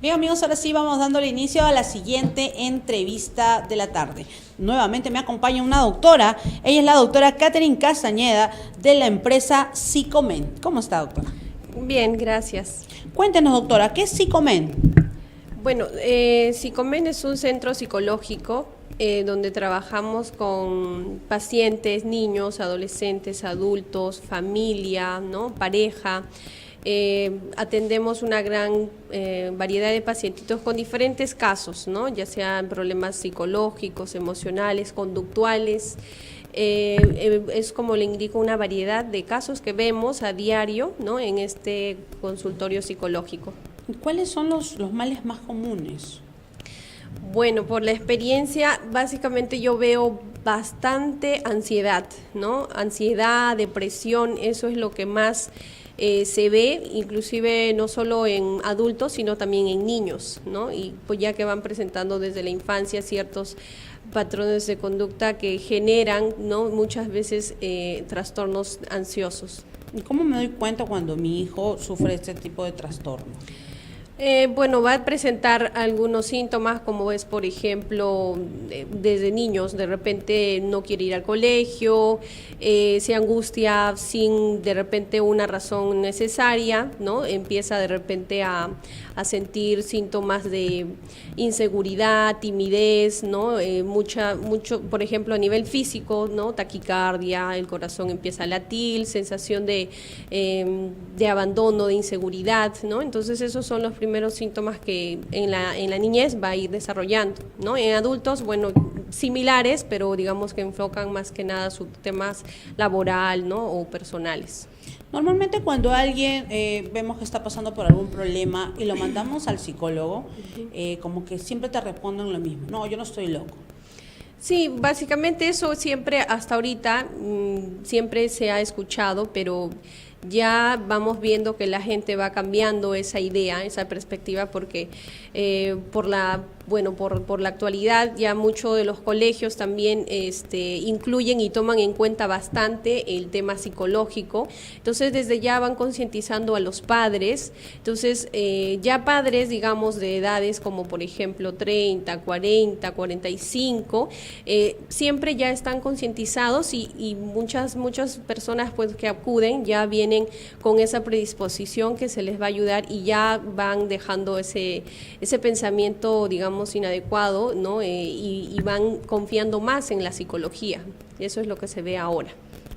Bien, amigos, ahora sí vamos dándole inicio a la siguiente entrevista de la tarde. Nuevamente me acompaña una doctora. Ella es la doctora Catherine Castañeda de la empresa Psicomen. ¿Cómo está, doctora? Bien, gracias. Cuéntenos, doctora, ¿qué es Psicomen? Bueno, Psicomen es un centro psicológico donde trabajamos con pacientes, niños, adolescentes, adultos, familia, ¿no? Pareja. Atendemos una gran variedad de pacientitos con diferentes casos, ¿no? Ya sean problemas psicológicos, emocionales, conductuales. Es como le indico una variedad de casos que vemos a diario, ¿no? En este consultorio psicológico. ¿Cuáles son los males más comunes? Bueno, por la experiencia, básicamente yo veo bastante ansiedad, ¿no? Ansiedad, depresión, eso es lo que más se ve, inclusive no solo en adultos, sino también en niños, ¿no? Y pues ya que van presentando desde la infancia ciertos patrones de conducta que generan, ¿no? Muchas veces trastornos ansiosos. ¿Y cómo me doy cuenta cuando mi hijo sufre este tipo de trastorno? Bueno, va a presentar algunos síntomas, como es, por ejemplo, desde niños, de repente no quiere ir al colegio, se angustia sin de repente una razón necesaria, ¿no? Empieza de repente a sentir síntomas de inseguridad, timidez, ¿no? Mucho, por ejemplo, a nivel físico, ¿no? Taquicardia, el corazón empieza a latir, sensación de abandono, de inseguridad, ¿no? Entonces esos son los primeros síntomas que en la niñez va a ir desarrollando, ¿no? En adultos, bueno, similares, pero digamos que enfocan más que nada sus temas laboral, ¿no? O personales. Normalmente cuando alguien vemos que está pasando por algún problema y lo mandamos al psicólogo, como que siempre te responden lo mismo. No, yo no estoy loco. Sí, básicamente eso siempre, hasta ahorita, siempre se ha escuchado, pero ya vamos viendo que la gente va cambiando esa idea, esa perspectiva, porque por la actualidad ya muchos de los colegios también incluyen y toman en cuenta bastante el tema psicológico. Entonces desde ya van concientizando a los padres. Entonces ya padres, digamos, de edades como por ejemplo 30, 40, 45, siempre ya están concientizados y muchas personas pues que acuden ya vienen con esa predisposición que se les va a ayudar y ya van dejando ese pensamiento, digamos, inadecuado, ¿no? Y van confiando más en la psicología. Eso es lo que se ve ahora.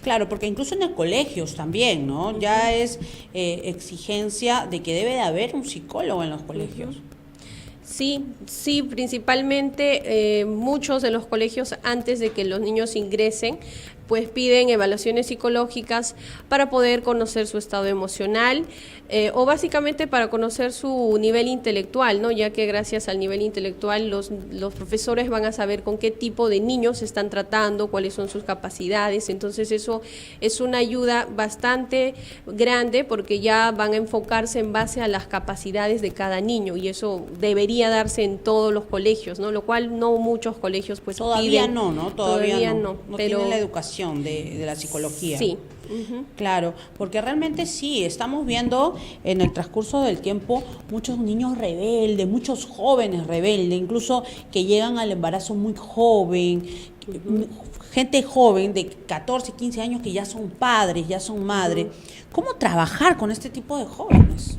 Claro, porque incluso en los colegios también, ¿no? Ya es exigencia de que debe de haber un psicólogo en los colegios. Sí, principalmente muchos de los colegios antes de que los niños ingresen, pues piden evaluaciones psicológicas para poder conocer su estado emocional o básicamente para conocer su nivel intelectual, ¿no? Ya que gracias al nivel intelectual los profesores van a saber con qué tipo de niños se están tratando, cuáles son sus capacidades. Entonces eso es una ayuda bastante grande porque ya van a enfocarse en base a las capacidades de cada niño y eso debería darse en todos los colegios, ¿no? Lo cual no muchos colegios pues todavía piden. no, todavía no pero tienen la educación de la psicología. Sí. Claro, porque realmente sí, estamos viendo en el transcurso del tiempo muchos niños rebeldes, muchos jóvenes rebeldes, incluso que llegan al embarazo muy joven, gente joven de 14, 15 años que ya son padres, ya son madres. ¿Cómo trabajar con este tipo de jóvenes?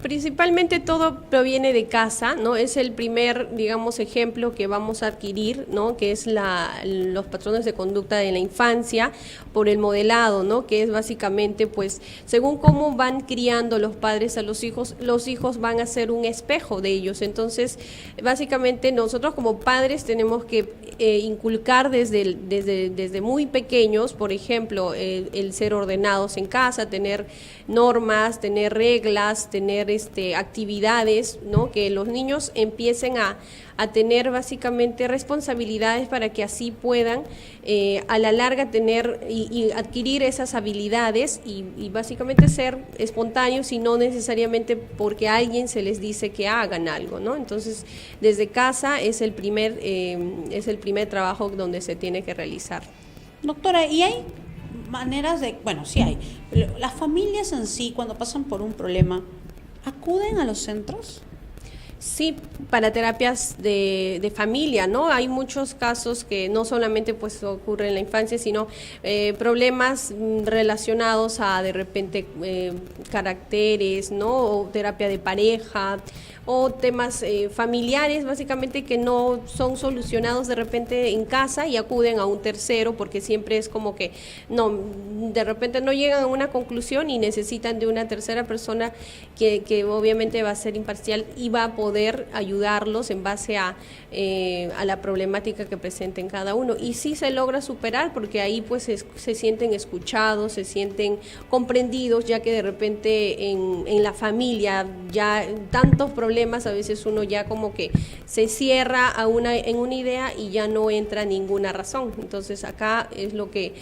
Principalmente todo proviene de casa, ¿no? Es el primer, digamos, ejemplo que vamos a adquirir, ¿no? Que es los patrones de conducta de la infancia por el modelado, ¿no? Que es básicamente, pues, según cómo van criando los padres a los hijos van a ser un espejo de ellos. Entonces, básicamente nosotros como padres tenemos que inculcar desde muy pequeños, por ejemplo, el ser ordenados en casa, tener normas, tener reglas, tener actividades, ¿no? Que los niños empiecen a tener básicamente responsabilidades para que así puedan a la larga tener y adquirir esas habilidades y básicamente ser espontáneos y no necesariamente porque a alguien se les dice que hagan algo, ¿no? Entonces desde casa es el primer trabajo donde se tiene que realizar. Doctora, ¿y hay maneras de, bueno, sí hay, las familias en sí cuando pasan por un problema, acuden a los centros? Sí, para terapias de familia, ¿no? Hay muchos casos que no solamente pues ocurren en la infancia, sino problemas relacionados a de repente caracteres, ¿no? O terapia de pareja, o temas familiares, básicamente que no son solucionados de repente en casa y acuden a un tercero, porque siempre es como que no, de repente no llegan a una conclusión y necesitan de una tercera persona que obviamente va a ser imparcial y va a poder ayudarlos en base a la problemática que presenten cada uno. Y sí se logra superar, porque ahí pues se sienten escuchados, se sienten comprendidos, ya que de repente en la familia ya tantos problemas, a veces uno ya como que se cierra en una idea y ya no entra ninguna razón. Entonces acá es lo que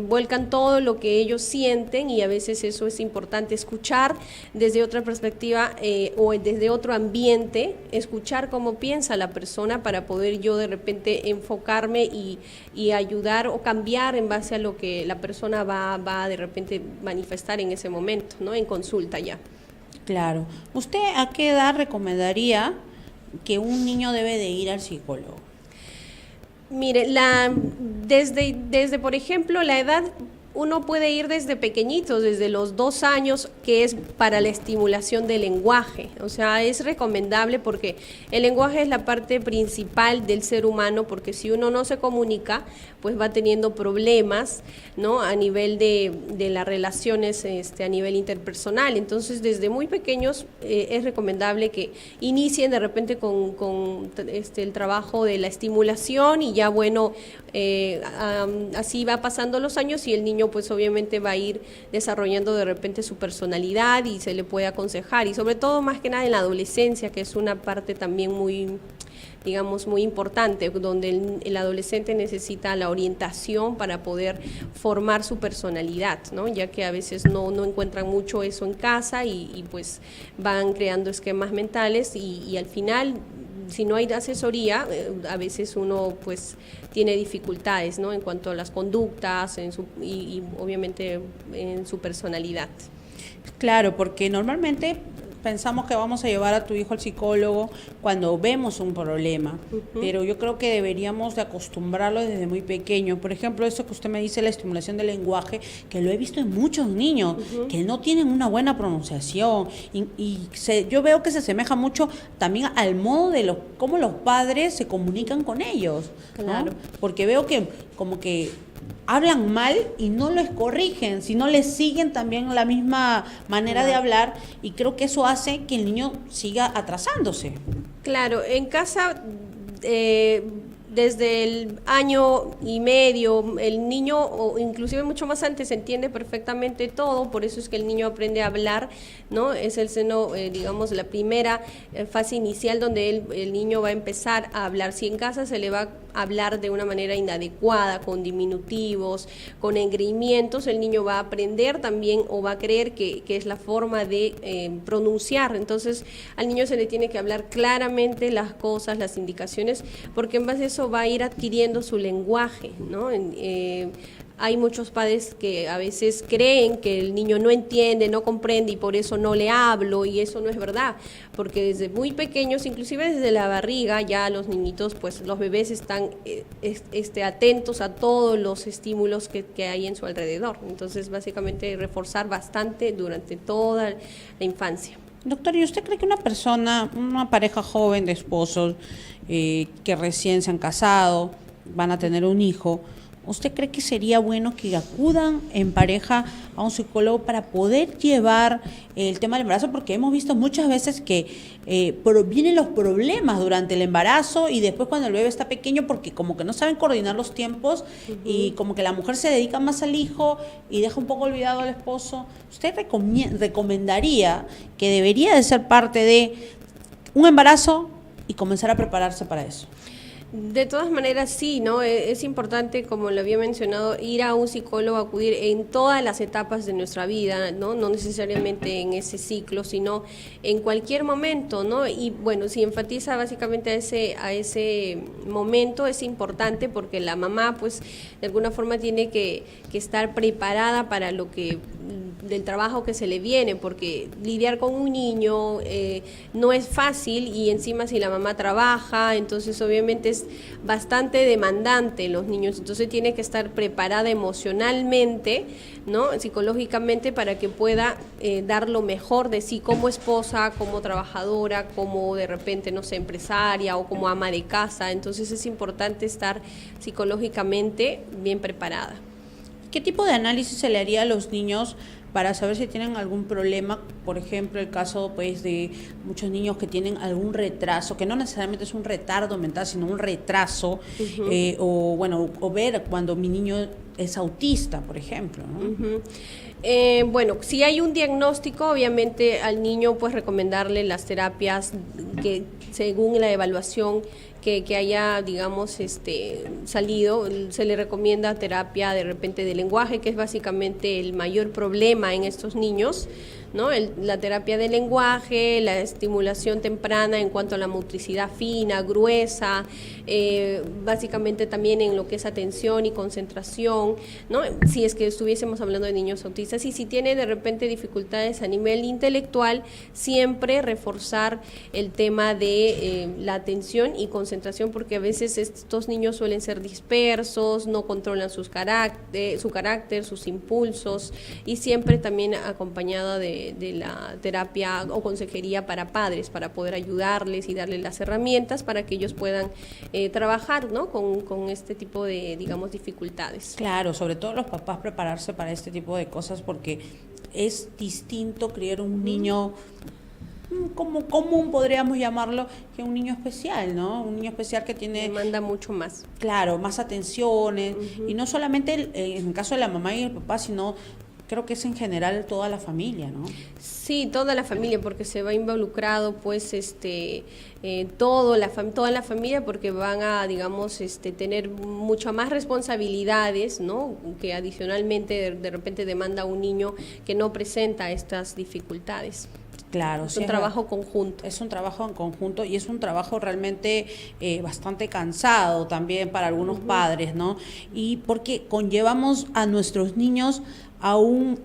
vuelcan todo lo que ellos sienten, y a veces eso es importante, escuchar desde otra perspectiva o desde otro ambiente, escuchar cómo piensa la persona para poder yo de repente enfocarme y ayudar o cambiar en base a lo que la persona va de repente manifestar en ese momento, ¿no? En consulta ya. Claro. ¿Usted a qué edad recomendaría que un niño debe de ir al psicólogo? Mire, desde por ejemplo, la edad, uno puede ir desde pequeñitos, desde los 2 años, que es para la estimulación del lenguaje. O sea, es recomendable porque el lenguaje es la parte principal del ser humano, porque si uno no se comunica, pues va teniendo problemas, ¿no? A nivel de las relaciones, a nivel interpersonal. Entonces, desde muy pequeños es recomendable que inicien de repente con el trabajo de la estimulación, y ya bueno, así va pasando los años y el niño pues obviamente va a ir desarrollando de repente su personalidad y se le puede aconsejar, y sobre todo más que nada en la adolescencia, que es una parte también muy, digamos, muy importante, donde el adolescente necesita la orientación para poder formar su personalidad, ¿no? Ya que a veces no encuentran mucho eso en casa y pues van creando esquemas mentales y al final, si no hay asesoría, a veces uno pues tiene dificultades, ¿no? En cuanto a las conductas y obviamente en su personalidad. Claro, porque normalmente pensamos que vamos a llevar a tu hijo al psicólogo cuando vemos un problema, pero yo creo que deberíamos de acostumbrarlo desde muy pequeño. Por ejemplo, eso que usted me dice, la estimulación del lenguaje, que lo he visto en muchos niños que no tienen una buena pronunciación yo veo que se asemeja mucho también al modo de cómo los padres se comunican con ellos, ¿no? Claro. Porque veo que como que hablan mal y no les corrigen, sino les siguen también la misma manera de hablar, y creo que eso hace que el niño siga atrasándose. Claro, en casa desde el año y medio, el niño, o inclusive mucho más antes, entiende perfectamente todo, por eso es que el niño aprende a hablar, ¿no? Es el seno, digamos, la primera fase inicial donde el niño va a empezar a hablar. Si en casa se le va a hablar de una manera inadecuada, con diminutivos, con engreimientos, el niño va a aprender también, o va a creer que es la forma de pronunciar. Entonces, al niño se le tiene que hablar claramente las cosas, las indicaciones, porque en base a eso va a ir adquiriendo su lenguaje, ¿no? Hay muchos padres que a veces creen que el niño no entiende, no comprende y por eso no le hablo, y eso no es verdad, porque desde muy pequeños, inclusive desde la barriga, ya los niñitos, pues los bebés están atentos a todos los estímulos que hay en su alrededor. Entonces, básicamente reforzar bastante durante toda la infancia. Doctor, ¿y usted cree que una pareja joven de esposos que recién se han casado, van a tener un hijo, ¿usted cree que sería bueno que acudan en pareja a un psicólogo para poder llevar el tema del embarazo? Porque hemos visto muchas veces que vienen los problemas durante el embarazo y después cuando el bebé está pequeño, porque como que no saben coordinar los tiempos y como que la mujer se dedica más al hijo y deja un poco olvidado al esposo. ¿Usted recomendaría que debería de ser parte de un embarazo y comenzar a prepararse para eso? De todas maneras, sí, ¿no? Es importante, como lo había mencionado, ir a un psicólogo, acudir en todas las etapas de nuestra vida, ¿no? No necesariamente en ese ciclo, sino en cualquier momento, ¿no? Y bueno, si enfatiza básicamente a ese momento, es importante porque la mamá, pues, de alguna forma tiene que estar preparada para lo que del trabajo que se le viene, porque lidiar con un niño no es fácil, y encima si la mamá trabaja, entonces obviamente es bastante demandante los niños, entonces tiene que estar preparada emocionalmente, ¿no? Psicológicamente, para que pueda dar lo mejor de sí como esposa, como trabajadora, como de repente, no sé, empresaria o como ama de casa. Entonces es importante estar psicológicamente bien preparada. ¿Qué tipo de análisis se le haría a los niños para saber si tienen algún problema? Por ejemplo, el caso pues de muchos niños que tienen algún retraso, que no necesariamente es un retardo mental, sino un retraso, o ver cuando mi niño es autista, por ejemplo, ¿no? Bueno, si hay un diagnóstico, obviamente al niño pues recomendarle las terapias que según la evaluación que haya, digamos, salido, se le recomienda terapia de repente de lenguaje, que es básicamente el mayor problema en estos niños, ¿no? La terapia de lenguaje, la estimulación temprana en cuanto a la motricidad fina, gruesa, básicamente también en lo que es atención y concentración, ¿no? Si es que estuviésemos hablando de niños autistas, y si tiene de repente dificultades a nivel intelectual, siempre reforzar el tema de la atención y concentración, porque a veces estos niños suelen ser dispersos, no controlan su carácter, sus impulsos, y siempre también acompañada de la terapia o consejería para padres, para poder ayudarles y darles las herramientas para que ellos puedan trabajar, ¿no? con este tipo de, digamos, dificultades. Claro, sobre todo los papás prepararse para este tipo de cosas, porque es distinto criar un niño como común, podríamos llamarlo, que un niño especial, ¿no? Un niño especial que tiene... Demanda mucho más. Claro, más atenciones, y no solamente en el caso de la mamá y el papá, sino creo que es en general toda la familia, ¿no? Sí, toda la familia, porque se va involucrado pues toda la familia, porque van a, digamos, tener mucho más responsabilidades, ¿no? Que adicionalmente de repente demanda un niño que no presenta estas dificultades. Claro, es un trabajo conjunto. Es un trabajo en conjunto, y es un trabajo realmente bastante cansado también para algunos padres, ¿no? Y porque conllevamos a nuestros niños a un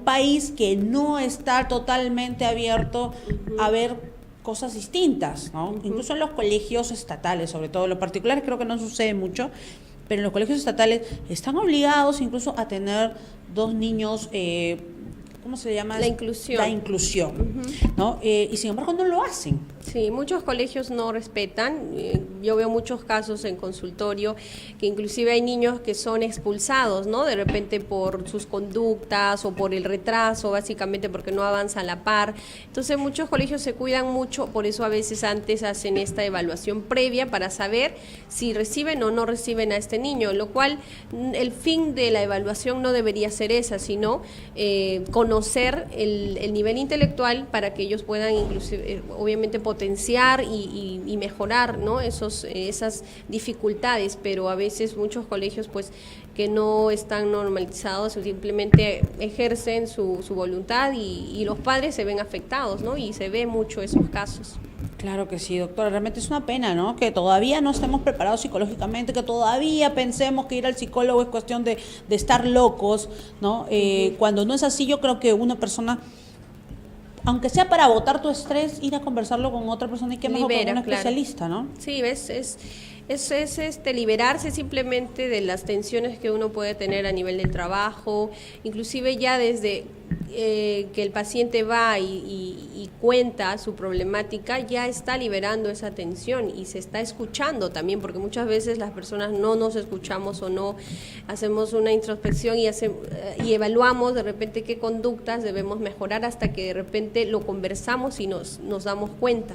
país que no está totalmente abierto a ver cosas distintas, ¿no? Incluso en los colegios estatales, sobre todo, en los particulares creo que no sucede mucho, pero en los colegios estatales están obligados incluso a tener 2 niños, ¿cómo se llama? La inclusión. La inclusión, ¿no? Y sin embargo no lo hacen. Sí, muchos colegios no respetan. Yo veo muchos casos en consultorio que inclusive hay niños que son expulsados, ¿no? De repente por sus conductas o por el retraso, básicamente porque no avanza a la par. Entonces muchos colegios se cuidan mucho, por eso a veces antes hacen esta evaluación previa para saber si reciben o no reciben a este niño, lo cual el fin de la evaluación no debería ser esa, sino conocer el nivel intelectual para que ellos puedan inclusive, obviamente, potenciar y mejorar, ¿no? Esas dificultades, pero a veces muchos colegios pues que no están normalizados simplemente ejercen su voluntad y los padres se ven afectados, ¿no? Y se ve mucho esos casos. Claro que sí, doctora, realmente es una pena, ¿no? Que todavía no estemos preparados psicológicamente, que todavía pensemos que ir al psicólogo es cuestión de estar locos, ¿no? Cuando no es así, yo creo que una persona, aunque sea para botar tu estrés, ir a conversarlo con otra persona, y qué mejor con un especialista, ¿no? Sí, es liberarse simplemente de las tensiones que uno puede tener a nivel del trabajo, inclusive ya desde que el paciente va y cuenta su problemática, ya está liberando esa tensión y se está escuchando también, porque muchas veces las personas no nos escuchamos o no hacemos una introspección y evaluamos de repente qué conductas debemos mejorar hasta que de repente lo conversamos y nos damos cuenta.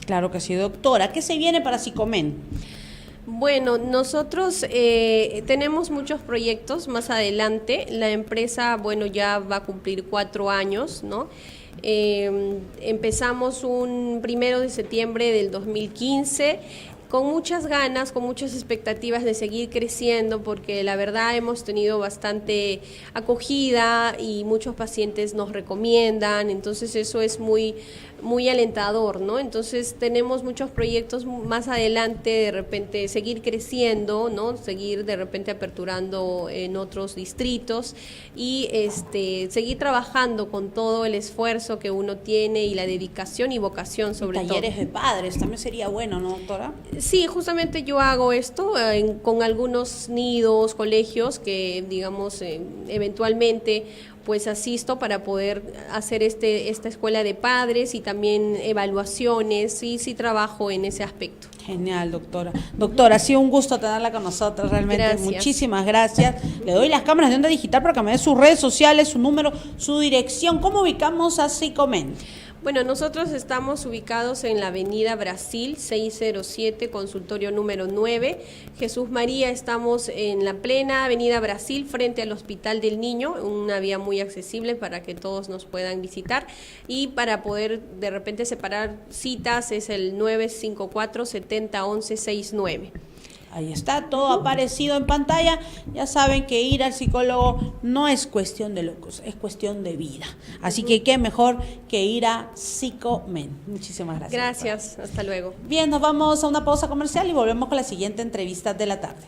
Claro que sí, doctora. ¿Qué se viene para Psicomen? Bueno, nosotros tenemos muchos proyectos más adelante. La empresa, bueno, ya va a cumplir 4 años, ¿no? Empezamos un 1 de septiembre del 2015. Con muchas ganas, con muchas expectativas de seguir creciendo, porque la verdad hemos tenido bastante acogida y muchos pacientes nos recomiendan, entonces eso es muy alentador, ¿no? Entonces tenemos muchos proyectos más adelante, de repente seguir creciendo, ¿no? Seguir de repente aperturando en otros distritos y seguir trabajando con todo el esfuerzo que uno tiene y la dedicación y vocación sobre todo. Talleres de padres, también sería bueno, ¿no, doctora? Sí, justamente yo hago esto con algunos nidos, colegios que, digamos, eventualmente pues asisto para poder hacer esta escuela de padres y también evaluaciones, y sí trabajo en ese aspecto. Genial, doctora. Doctora, ha sido un gusto tenerla con nosotros, realmente. Gracias. Muchísimas gracias. Le doy las cámaras de Onda Digital para que me dé sus redes sociales, su número, su dirección. ¿Cómo ubicamos a Psicomen? Bueno, nosotros estamos ubicados en la Avenida Brasil 607, consultorio número 9. Jesús María, estamos en la plena Avenida Brasil, frente al Hospital del Niño, una vía muy accesible para que todos nos puedan visitar. Y para poder de repente separar citas es el 954-701169. Ahí está, todo aparecido en pantalla. Ya saben que ir al psicólogo no es cuestión de locos, es cuestión de vida. Así que qué mejor que ir a Psicomen. Muchísimas gracias. Gracias, hasta luego. Bien, nos vamos a una pausa comercial y volvemos con la siguiente entrevista de la tarde.